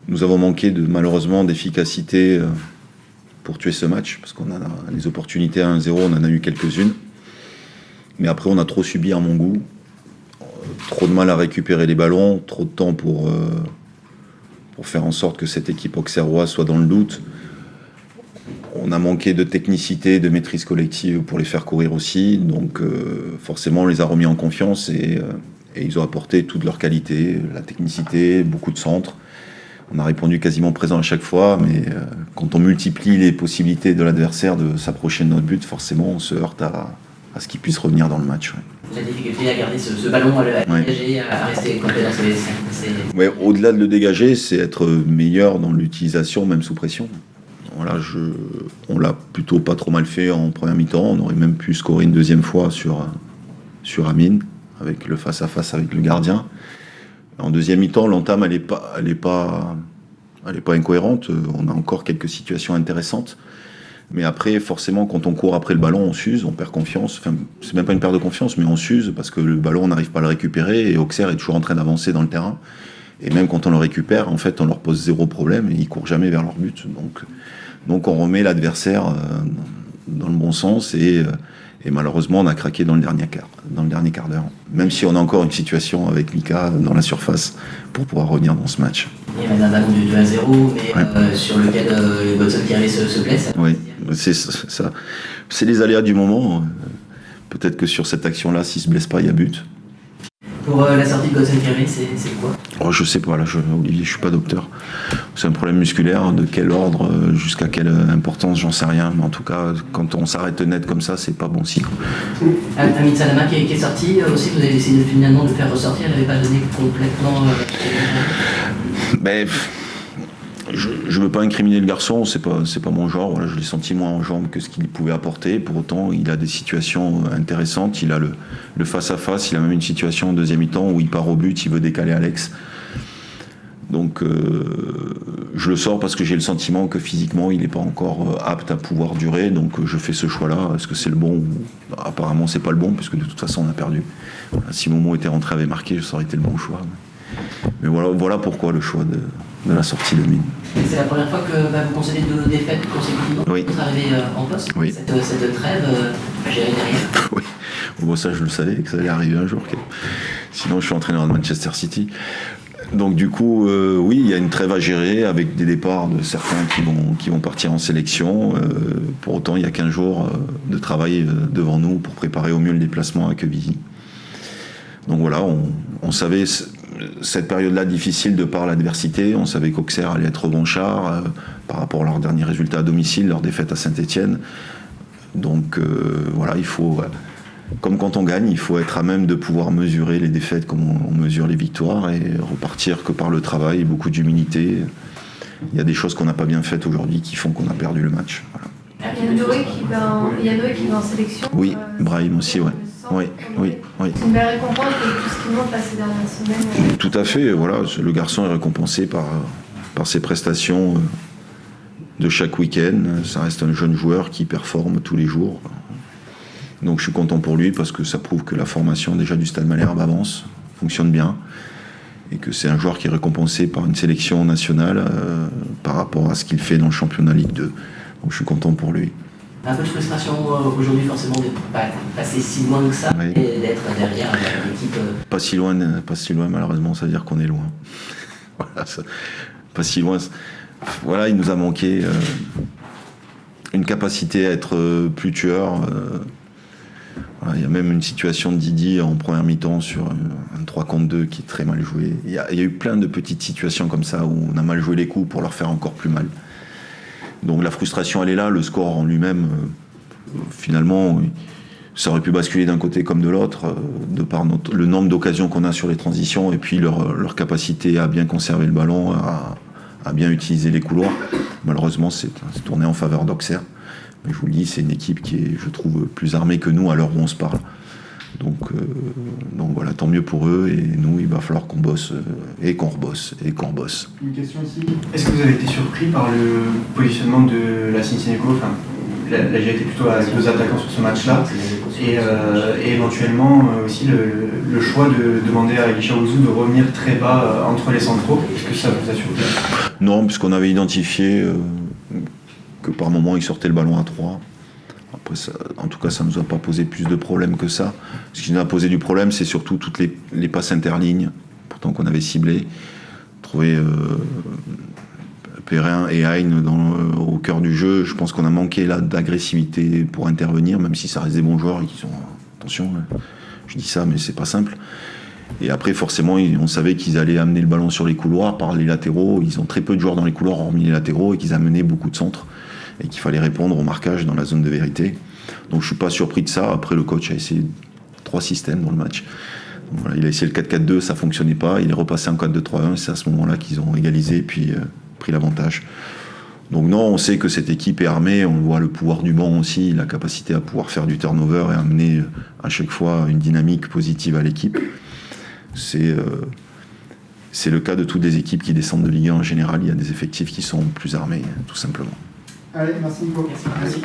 Nous avons manqué malheureusement d'efficacité pour tuer ce match, parce qu'on a les opportunités à 1-0, on en a eu quelques-unes. Mais après, on a trop subi à mon goût. Trop de mal à récupérer les ballons, trop de temps pour faire en sorte que cette équipe auxerroise soit dans le doute. On a manqué de technicité, de maîtrise collective pour les faire courir aussi. Donc forcément, on les a remis en confiance et ils ont apporté toute leur qualité, la technicité, beaucoup de centres. On a répondu quasiment présent à chaque fois, mais quand on multiplie les possibilités de l'adversaire de s'approcher de notre but, forcément, on se heurte à ce qu'il puisse revenir dans le match. Ouais. La difficulté à garder ce ballon, à le dégager, à rester complet dans ses essais. Ouais, au-delà de le dégager, c'est être meilleur dans l'utilisation, même sous pression. Voilà, on l'a plutôt pas trop mal fait en première mi-temps. On aurait même pu scorer une deuxième fois sur Amine, avec le face-à-face avec le gardien. En deuxième mi-temps, l'entame, elle est pas incohérente. On a encore quelques situations intéressantes. Mais après, forcément, quand on court après le ballon, on s'use, on perd confiance. Enfin, c'est même pas une perte de confiance, mais on s'use parce que le ballon, on n'arrive pas à le récupérer et Auxerre est toujours en train d'avancer dans le terrain. Et même quand on le récupère, en fait, on leur pose zéro problème et ils courent jamais vers leur but. Donc on remet l'adversaire dans le bon sens et malheureusement, on a craqué dans le dernier quart d'heure. Même si on a encore une situation avec Mika dans la surface pour pouvoir revenir dans ce match. Il y avait un ballon du 2-0, mais sur lequel Godson Thierry se blesse. Oui, c'est ça. C'est les aléas du moment. Peut-être que sur cette action-là, s'il ne se blesse pas, il y a but. Pour la sortie de Godson Thierry, c'est quoi ? Je sais pas, là, Olivier, je suis pas docteur. C'est un problème musculaire, de quel ordre, jusqu'à quelle importance, j'en sais rien. Mais en tout cas, quand on s'arrête net comme ça, c'est pas bon signe. Hamid Salama qui est sorti, aussi vous avez essayé finalement de le faire ressortir, elle n'avait pas donné complètement... Je veux pas incriminer le garçon, c'est pas mon genre. Voilà, je l'ai senti moins en jambes que ce qu'il pouvait apporter. Pour autant, il a des situations intéressantes. Il a le face-à-face. Il a même une situation en deuxième mi-temps où il part au but, il veut décaler Alex. Donc, je le sors parce que j'ai le sentiment que physiquement, il n'est pas encore apte à pouvoir durer. Donc, je fais ce choix-là. Est-ce que c'est le bon ? Apparemment, c'est pas le bon, puisque de toute façon, on a perdu. Voilà, si Momo était rentré, avait marqué, ça aurait été le bon choix. Mais voilà pourquoi le choix de la sortie de Mine. C'est la première fois que vous concédez 2 défaites consécutivement. Oui. Vous arrivez en poste. Oui. Cette trêve, gérer derrière. Oui. Bon, ça, je le savais que ça allait arriver un jour. Sinon, je suis entraîneur de Manchester City. Donc, du coup, oui, il y a une trêve à gérer avec des départs de certains qui vont partir en sélection. Pour autant, il y a 15 jours de travail devant nous pour préparer au mieux le déplacement à Quevilly. Donc voilà, on savait cette période-là difficile de par l'adversité. On savait qu'Auxerre allait être revanchard par rapport à leurs derniers résultats à domicile, leur défaite à Saint-Étienne. Donc voilà, il faut, comme quand on gagne, il faut être à même de pouvoir mesurer les défaites comme on mesure les victoires et repartir que par le travail, beaucoup d'humilité. Il y a des choses qu'on n'a pas bien faites aujourd'hui qui font qu'on a perdu le match. Voilà. Il y a Noé qui va en sélection. Oui, Brahim aussi, ouais. Oui. C'est une belle récompense de tout ce qu'il montre ces dernières semaines. Tout à fait, voilà. Le garçon est récompensé par ses prestations de chaque week-end. Ça reste un jeune joueur qui performe tous les jours. Donc je suis content pour lui parce que ça prouve que la formation déjà du Stade Malherbe avance, fonctionne bien. Et que c'est un joueur qui est récompensé par une sélection nationale par rapport à ce qu'il fait dans le championnat Ligue 2. Donc je suis content pour lui. Un peu de frustration aujourd'hui forcément de ne pas passer si loin que ça, oui. Et d'être derrière l'équipe. Pas si loin malheureusement, ça veut dire qu'on est loin. Voilà, pas si loin. Voilà, il nous a manqué une capacité à être plus tueur. Voilà, il y a même une situation de Didi en première mi-temps sur un 3 contre 2 qui est très mal joué. Il y a eu plein de petites situations comme ça où on a mal joué les coups pour leur faire encore plus mal. Donc la frustration, elle est là. Le score en lui-même, finalement, ça aurait pu basculer d'un côté comme de l'autre, de par le nombre d'occasions qu'on a sur les transitions et puis leur capacité à bien conserver le ballon, à bien utiliser les couloirs. Malheureusement, c'est tourné en faveur d'Auxerre. Mais je vous le dis, c'est une équipe qui est, je trouve, plus armée que nous à l'heure où on se parle. Donc voilà, tant mieux pour eux. Et nous, il va falloir qu'on bosse et qu'on rebosse. Une question aussi. Est-ce que vous avez été surpris par le positionnement de la Cincinnati? Là, j'ai été plutôt à 2 attaquants sur ce match-là. Et éventuellement aussi le choix de demander à Elisha Ouzou de revenir très bas entre les centraux. Est-ce que ça vous a surpris? Non, puisqu'on avait identifié que par moment, ils sortaient le ballon à 3. Après, en tout cas, ça ne nous a pas posé plus de problèmes que ça. Ce qui nous a posé du problème, c'est surtout toutes les passes interlignes, pourtant qu'on avait ciblées. Trouver Perrin et Hein au cœur du jeu, je pense qu'on a manqué là d'agressivité pour intervenir, même si ça reste des bons joueurs et qu'ils sont... Attention, je dis ça, mais c'est pas simple. Et après, forcément, on savait qu'ils allaient amener le ballon sur les couloirs par les latéraux. Ils ont très peu de joueurs dans les couloirs, hormis les latéraux, et qu'ils amenaient beaucoup de centres. Et qu'il fallait répondre au marquage dans la zone de vérité. Donc je suis pas surpris de ça. Après, le coach a essayé 3 systèmes dans le match. Donc, voilà, il a essayé le 4-4-2, ça fonctionnait pas. Il est repassé en 4-2-3-1. C'est à ce moment-là qu'ils ont égalisé et puis pris l'avantage. Donc non, on sait que cette équipe est armée. On voit le pouvoir du banc aussi, la capacité à pouvoir faire du turnover et amener à chaque fois une dynamique positive à l'équipe. C'est le cas de toutes les équipes qui descendent de Ligue 1 en général. Il y a des effectifs qui sont plus armés, tout simplement. Allez, merci beaucoup. Merci.